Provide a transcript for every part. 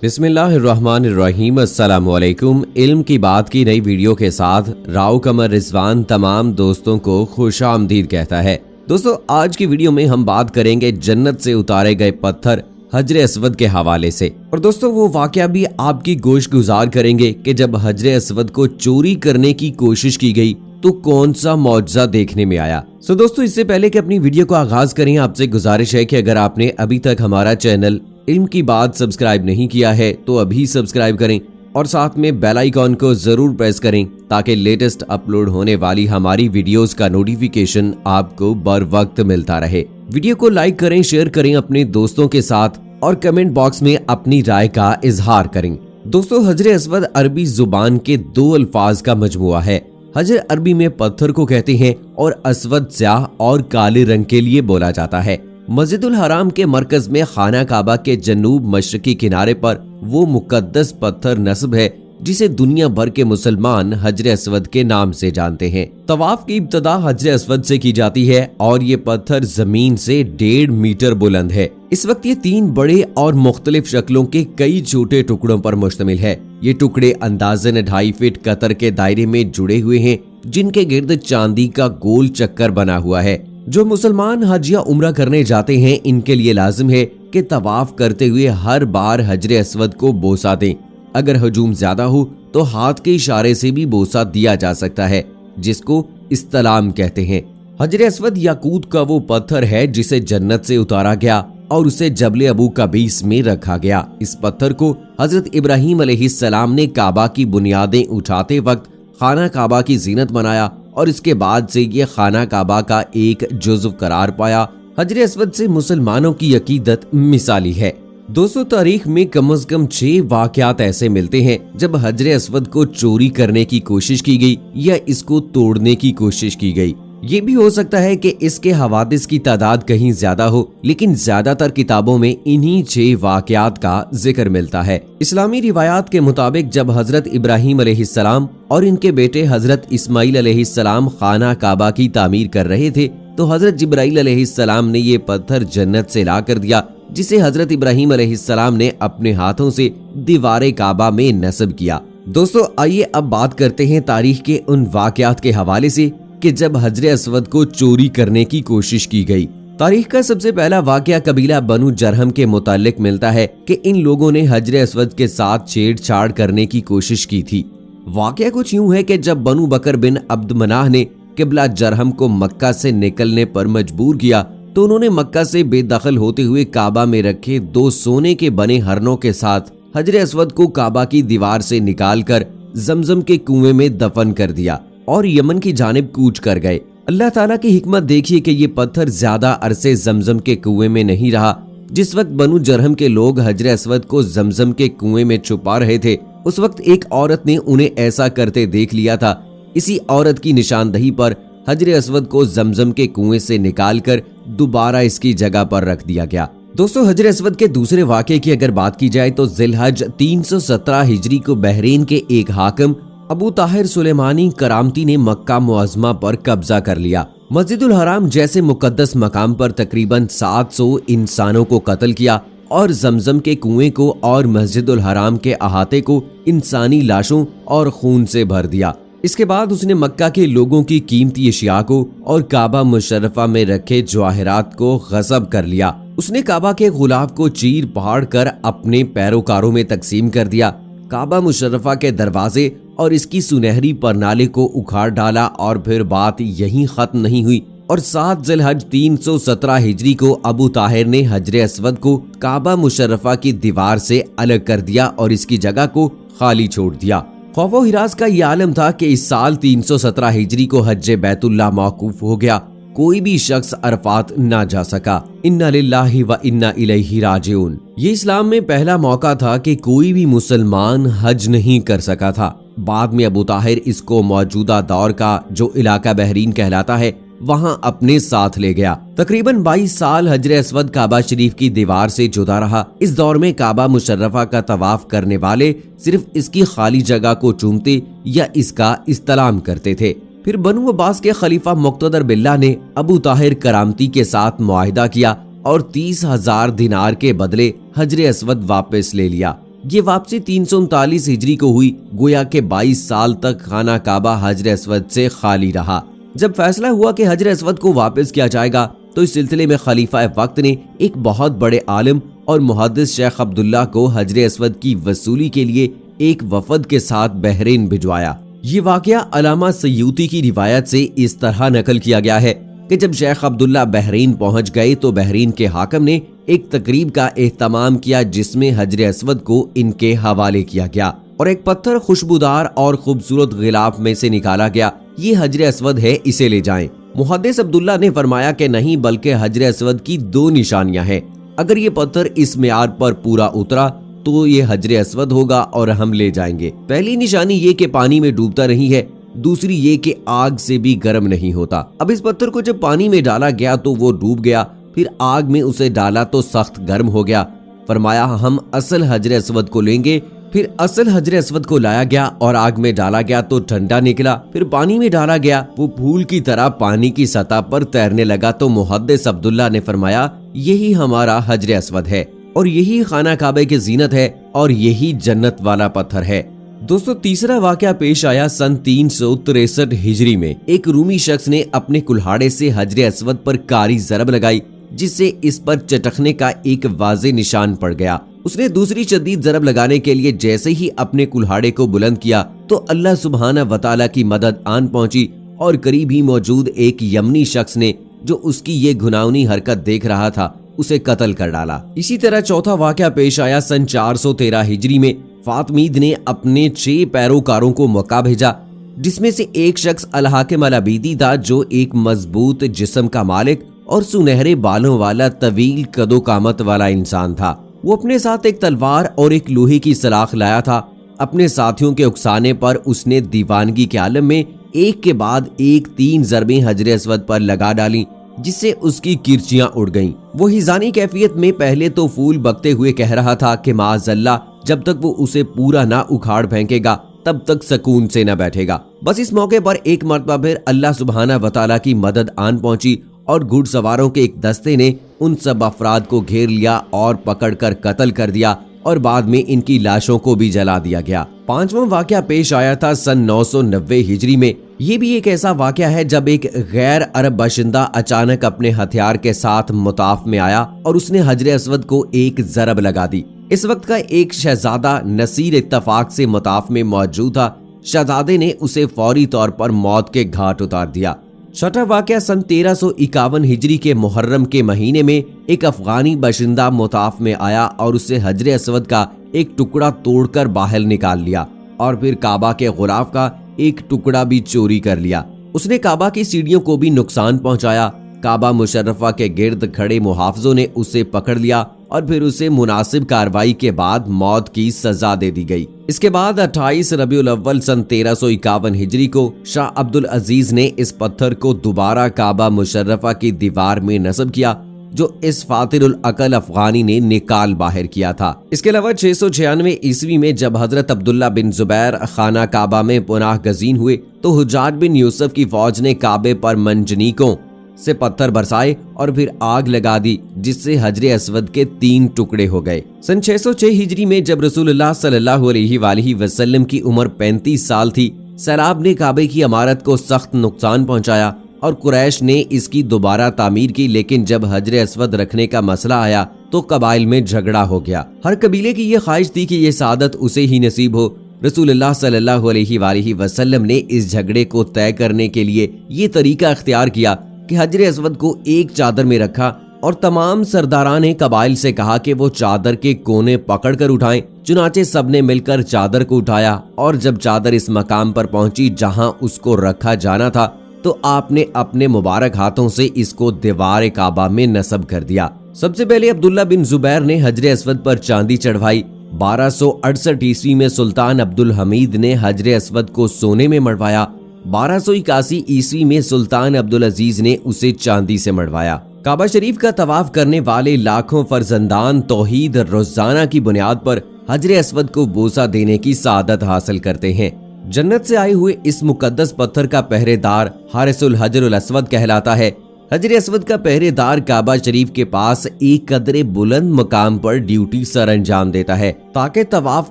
बिस्मिल्लाहिर्रहमानिर्रहीम। अस्सलामुअलैकुम। इल्म की बात की नई वीडियो के साथ राव कमर रिजवान तमाम दोस्तों को खुशामदीद कहता है। दोस्तों, आज की वीडियो में हम बात करेंगे जन्नत से उतारे गए पत्थर हजरे अस्वद के हवाले से। और दोस्तों, वो वाकया भी आपकी गोश गुजार करेंगे कि जब हजरे अस्वद को चोरी करने की कोशिश की गई तो कौन सा मौजज़ा देखने में आया। दोस्तों, इससे पहले कि अपनी वीडियो को आगाज करें, आपसे गुजारिश है कि अगर आपने अभी तक हमारा चैनल इल्म की बात सब्सक्राइब नहीं किया है तो अभी सब्सक्राइब करें और साथ में बेल आइकॉन को जरूर प्रेस करें ताकि लेटेस्ट अपलोड होने वाली हमारी वीडियोस का नोटिफिकेशन आपको बर वक्त मिलता रहे। वीडियो को लाइक करें, शेयर करें अपने दोस्तों के साथ और कमेंट बॉक्स में अपनी राय का इजहार करें। दोस्तों, हजरे अस्वद अरबी जुबान के दो अल्फाज का मजमुआ है। हजर अरबी में पत्थर को कहते हैं और अस्वद स्याह और काले रंग के लिए बोला जाता है। मस्जिदुल हराम के मरकज में खाना काबा के जनूब मशरकी किनारे पर वो मुकद्दस पत्थर नस्ब है जिसे दुनिया भर के मुसलमान हजरे अस्वद के नाम से जानते हैं। तवाफ की इब्तदा हजरे अस्वद से की जाती है और ये पत्थर जमीन से 1.5 मीटर बुलंद है। इस वक्त ये 3 बड़े और मुख्तलिफ शक्लों के कई छोटे टुकड़ों पर मुश्तमिल है। ये टुकड़े अंदाजन 2.5 फीट कतर के दायरे में जुड़े हुए हैं जिनके गिर्द चांदी का गोल चक्कर बना हुआ है। जो मुसलमान हज या उम्रा करने जाते हैं इनके लिए लाजिम है कि तवाफ करते हुए हर बार हजरे अस्वद को बोसा दें। अगर हजूम ज्यादा हो तो हाथ के इशारे से भी बोसा दिया जा सकता है जिसको इस्तलाम कहते हैं। हजरे अस्वद याकूत का वो पत्थर है जिसे जन्नत से उतारा गया और उसे जबले अबू कबीस में रखा गया। इस पत्थर को हजरत इब्राहीम अलैहिस्सलाम ने काबा की बुनियादें उठाते वक्त खाना काबा की जीनत बनाया और इसके बाद से ये खाना काबा का एक जुज़्व करार पाया। हजरे अस्वद से मुसलमानों की अकीदत मिसाली है। दोस्तों, तारीख में कम से कम 6 वाकयात ऐसे मिलते हैं जब हजरे अस्वद को चोरी करने की कोशिश की गई या इसको तोड़ने की कोशिश की गई। ये भी हो सकता है कि इसके हवादिस की तादाद कहीं ज्यादा हो, लेकिन ज्यादातर किताबों में इन्हीं 6 वाकयात का जिक्र मिलता है। इस्लामी रिवायात के मुताबिक जब हजरत इब्राहीम अलैहिस्सलाम और इनके बेटे हजरत इस्माइल अलैहिस्सलाम खाना काबा की तामीर कर रहे थे तो हजरत जिब्राइल अलैहिस्सलाम ने ये पत्थर जन्नत से ला कर दिया जिसे हजरत इब्राहीम अलैहिस्सलाम ने अपने हाथों से दीवारे काबा में नस्ब किया। दोस्तों, आइए अब बात करते हैं तारीख के उन वाकयात के हवाले से कि जब हजरे अस्वद को चोरी करने की कोशिश की गई। तारीख का सबसे पहला वाकया कबीला बनु जरहम के मुतालिक मिलता है कि इन लोगों ने हजरे अस्वद के साथ छेड़छाड़ करने की कोशिश की थी। वाकया कुछ यूं है कि जब बनु बकर बिन अब्द मनाह ने किबला जरहम को मक्का से निकलने पर मजबूर किया तो उन्होंने मक्का से बेदखल होते हुए काबा में रखे 2 सोने के बने हरनों के साथ हजरे अस्वद को काबा की दीवार से निकालकर जमजम के कुएं में दफन कर दिया और यमन की जानिब कूच कर गए। अल्लाह ताला की हिकमत देखिए कि ये पत्थर ज्यादा अरसे जमजम के कुएं में नहीं रहा। जिस वक्त बनु जरहम के लोग हजरे अस्वद को जमजम के कुएं में छुपा रहे थे उस वक्त एक औरत ने उन्हें ऐसा करते देख लिया था। इसी औरत की निशानदही पर हजरे अस्वद को जमजम के कुएं से निकालकर दोबारा इसकी जगह पर रख दिया गया। दोस्तों, हजरे अस्वद के दूसरे वाकये की अगर बात की जाए तो जिलहज 317 हिजरी को बहरीन के एक हाकिम अबू ताहिर सुलेमानी करामती ने मक्का मुअज़्ज़मा पर कब्जा कर लिया। मस्जिदुल हराम जैसे मुकद्दस मकाम पर तकरीबन 700 इंसानों को कत्ल किया और जमजम के कुएं को और मस्जिदुल हराम के अहाते को इंसानी लाशों और खून से भर दिया। इसके बाद उसने मक्का के लोगों की कीमती अशिया को और काबा मुशर्रफा में रखे जवाहरात को गस्ब कर लिया। उसने काबा के गुलाफ को चीर फाड़ कर अपने पैरोकारों में तकसीम कर दिया। काबा मुशर्रफा के दरवाजे और इसकी सुनहरी परनाले को उखाड़ डाला और फिर बात यहीं खत्म नहीं हुई और 7 जिलहज 317 हिजरी को अबू ताहिर ने हजरे अस्वद को काबा मुशर्रफा की दीवार से अलग कर दिया और इसकी जगह को खाली छोड़ दिया। खौफो हिरास का ये आलम था कि इस साल 317 हिजरी को हज बैतुल्लाह मौकूफ हो गया। कोई भी शख्स अरफात ना जा सका। इन्ना लिल्लाहि व इन्ना इलैहि राजिऊन। ये इस्लाम में पहला मौका था कि कोई भी मुसलमान हज नहीं कर सका था। बाद में अबू ताहिर इसको मौजूदा दौर का जो इलाका बहरीन कहलाता है वहां अपने साथ ले गया। तकरीबन 22 साल हजरे अस्वद काबा शरीफ की दीवार से जुदा रहा। इस दौर में काबा मुशर्रफा का तवाफ करने वाले सिर्फ इसकी खाली जगह को चूमते या इसका इस्तलाम करते थे। फिर बनु अब्बास के खलीफा मुक्तदर बिल्ला ने अबू ताहिर करामती के साथ मुआहिदा किया और 30,000 दिनार के बदले हजरे अस्वद वापस ले लिया। ये वापसी 339 हिजरी को हुई। गोया के 22 साल तक खाना काबा हजर अस्वद से खाली रहा। जब फैसला हुआ कि हजर अस्वद को वापस किया जाएगा तो इस सिलसिले में खलीफा वक्त ने एक बहुत बड़े आलिम और मुहद्दिस शेख अब्दुल्ला को हजर अस्वद की वसूली के लिए एक वफद के साथ बहरीन भिजवाया। ये वाकया अलामा सयूती की रिवायत से इस तरह नकल किया गया है कि जब शेख अब्दुल्ला बहरीन पहुंच गए तो बहरीन के हाकिम ने एक तकरीब का एहतमाम किया जिसमें हजर अस्वद को इनके हवाले किया गया और एक पत्थर खुशबूदार और खूबसूरत गिलाफ में से निकाला गया। ये हजर अस्वद है, इसे ले जाएं। मुहद्दिस अब्दुल्ला ने फरमाया कि नहीं, बल्कि हजर अस्वद की 2 निशानियां हैं। अगर ये पत्थर इस मियार पर पूरा उतरा तो ये हजर अस्वद होगा और हम ले जाएंगे। पहली निशानी ये कि पानी में डूबता नहीं है, दूसरी ये कि आग से भी गर्म नहीं होता। अब इस पत्थर को जब पानी में डाला गया तो वो डूब गया, फिर आग में उसे डाला तो सख्त गर्म हो गया। फरमाया हम असल हजर अस्वद को लेंगे। फिर असल हजर अस्वद को लाया गया और आग में डाला गया तो ठंडा निकला। फिर पानी में डाला गया, वो फूल की तरह पानी की सतह पर तैरने लगा। तो मुहद्दिस अब्दुल्ला ने फरमाया यही हमारा हजर अस्वद है और यही खाना काबे की जीनत है और यही जन्नत वाला पत्थर है। दोस्तों, तीसरा वाकया पेश आया सन 363 हिजरी में। एक रूमी शख्स ने अपने कुल्हाड़े से हजर अस्वद पर कारी ज़रब लगाई जिससे इस पर चटकने का एक वाज़े निशान पड़ गया। उसने दूसरी शदीद ज़रब लगाने के लिए जैसे ही अपने कुल्हाड़े को बुलंद किया तो अल्लाह सुब्हाना व तआला की मदद आन पहुंची और करीब ही मौजूद एक यमनी शख्स ने जो उसकी ये घुनावनी हरकत देख रहा था उसे कत्ल कर डाला। इसी तरह चौथा वाकया पेश आया सन 413 हिजरी में। फातमीद ने अपने 6 पैरोकारों को मक्का भेजा जिसमें से एक शख्स अल-हाकिम अल-अबीदी था जो एक मजबूत जिस्म का मालिक और सुनहरे बालों वाला तवील कदो कामत वाला इंसान था। वो अपने साथ एक तलवार और एक लोहे की सलाख लाया था। अपने साथियों के उकसाने पर उसने दीवानगी के आलम में एक के बाद एक 3 ज़रबें हजर अस्वद पर लगा डाली जिससे उसकी किरचियां उड़ गईं। वो हिजानी कैफियत में पहले तो फूल बकते हुए कह रहा था कि माज़अल्लाह, जब तक वो उसे पूरा ना उखाड़ फेंकेगा तब तक सुकून से न बैठेगा। बस इस मौके पर एक मर्तबा फिर अल्लाह सुब्हाना व तआला की मदद आन पहुंची और घुड़सवारों के एक दस्ते ने उन सब अफराद को घेर लिया और पकड़कर कत्ल कर दिया और बाद में इनकी लाशों को भी जला दिया गया। 5वां वाकया पेश आया था सन 990 हिजरी में। ये भी एक ऐसा वाकया है जब एक गैर अरब बाशिंदा अचानक अपने हथियार के साथ मुताफ में आया और उसने हजर अस्वद को एक ज़रब लगा दी। इस वक्त का एक शहजादा नसीर इत्तफाक से मुताफ में मौजूद था। शहजादे ने उसे फौरी तौर पर मौत के घाट उतार दिया। छठा वाकया सन 1351 हिजरी के मुहर्रम के महीने में एक अफगानी बाशिंदा मुताफ में आया और उससे हजर अस्वद का एक टुकड़ा तोड़कर बाहर निकाल लिया और फिर काबा के गुलाफ का एक टुकड़ा भी चोरी कर लिया। उसने काबा की सीढ़ियों को भी नुकसान पहुंचाया। काबा मुशर्रफा के गिर्द खड़े मुहाफिजों ने उसे पकड़ लिया और फिर उसे मुनासिब कार्रवाई के बाद मौत की सजा दे दी गई। इसके बाद 28 रबीउल अव्वल सन 1351 हिजरी को शाह अब्दुल अजीज ने इस पत्थर को दोबारा काबा मुशर्रफा की दीवार में नस्ब किया जो इस फातिरुल अकल अफगानी ने निकाल बाहर किया था। इसके अलावा 696 ईस्वी में जब हजरत अब्दुल्ला बिन जुबैर खाना काबा में पुनः गजीन हुए तो हुज्जाज बिन यूसुफ की फौज ने काबे पर मंजनीकों से पत्थर बरसाए और फिर आग लगा दी जिससे हजर अस्वद के 3 टुकड़े हो गए। सन 606 हिजरी में जब रसूलुल्लाह सल्लल्लाहु अलैहि वसल्लम की उम्र 35 साल थी, सैलाब ने काबे की इमारत को सख्त नुकसान पहुंचाया और कुरैश ने इसकी दोबारा तामीर की, लेकिन जब हजर अस्वद रखने का मसला आया तो कबाइल में झगड़ा हो गया। हर कबीले की ये ख्वाहिश थी कि ये सादत उसे ही नसीब हो। रसूलुल्लाह सल्लल्लाहु अलैहि वसल्लम ने इस झगड़े को तय करने के लिए ये तरीका इख्तियार किया कि हजर अस्वद को एक चादर में रखा और तमाम सरदारान कबाइल से कहा कि वो चादर के कोने पकड़कर उठाएं। चुनाचे सबने मिलकर चादर को उठाया और जब चादर इस मकाम पर पहुंची जहां उसको रखा जाना था तो आपने अपने मुबारक हाथों से इसको दीवार काबा में नस्ब कर दिया। सबसे पहले अब्दुल्ला बिन जुबैर ने हजर अस्वद पर चांदी चढ़वाई। 1268 ईस्वी में सुल्तान अब्दुल हमीद ने हजर अस्वद को सोने में मढ़वाया। 1281 ईस्वी में सुल्तान अब्दुल अजीज ने उसे चांदी से मढ़वाया। काबा शरीफ का तवाफ करने वाले लाखों फर्जंदान तौहीद रोजाना की बुनियाद पर हजर अस्वद को बोसा देने की सादत हासिल करते हैं। जन्नत से आए हुए इस मुकद्दस पत्थर का पहरेदार हारिसुल हजरुल अस्वद कहलाता है। हजर असवद का पहरेदार काबा शरीफ के पास एक कदरे बुलंद मकाम पर ड्यूटी सर अंजाम देता है ताकि तवाफ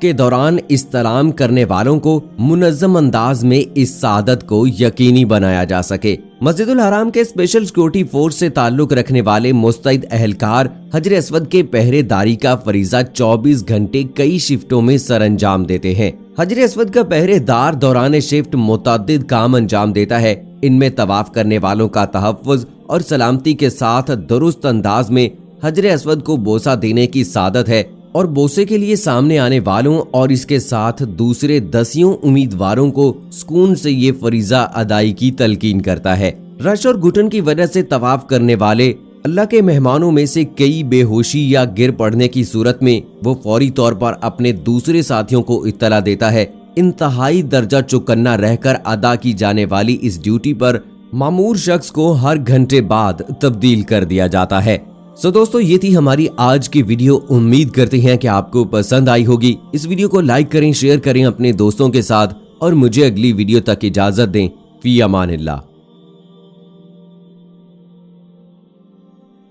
के दौरान इस्तलाम करने वालों को मुनज़्ज़म अंदाज में इस सादत को यकीनी बनाया जा सके। मस्जिदुल हराम के स्पेशल सिक्योरिटी फोर्स से ताल्लुक रखने वाले मुस्तैद अहलकार हजर असवद के पहरेदारी का फरीजा 24 घंटे कई शिफ्टों में सर अंजाम देते हैं। हजर असवद का पहरेदार दौरान शिफ्ट मुतअद्दिद काम अंजाम देता है। इनमें तवाफ करने वालों का तहफ़्फ़ुज़ और सलामती के साथ दुरुस्त अंदाज में हजर असवद को बोसा देने की सादत है और बोसे के लिए सामने आने वालों और इसके साथ दूसरे दसियों उम्मीदवारों को सुकून से ये फरीजा अदाई की तलकीन करता है। रश और घुटन की वजह से तवाफ करने वाले अल्लाह के मेहमानों में से कई बेहोशी या गिर पड़ने की सूरत में वो फौरी तौर पर अपने दूसरे साथियों को इत्तला देता है। इंतहाई दर्जा चौकन्ना रहकर अदा की जाने वाली इस ड्यूटी पर मामूर शख्स को हर घंटे बाद तब्दील कर दिया जाता है। दोस्तों, ये थी हमारी आज की वीडियो। उम्मीद करते हैं कि आपको पसंद आई होगी। इस वीडियो को लाइक करें, शेयर करें अपने दोस्तों के साथ और मुझे अगली वीडियो तक इजाजत दें। फी अमानिल्लाह।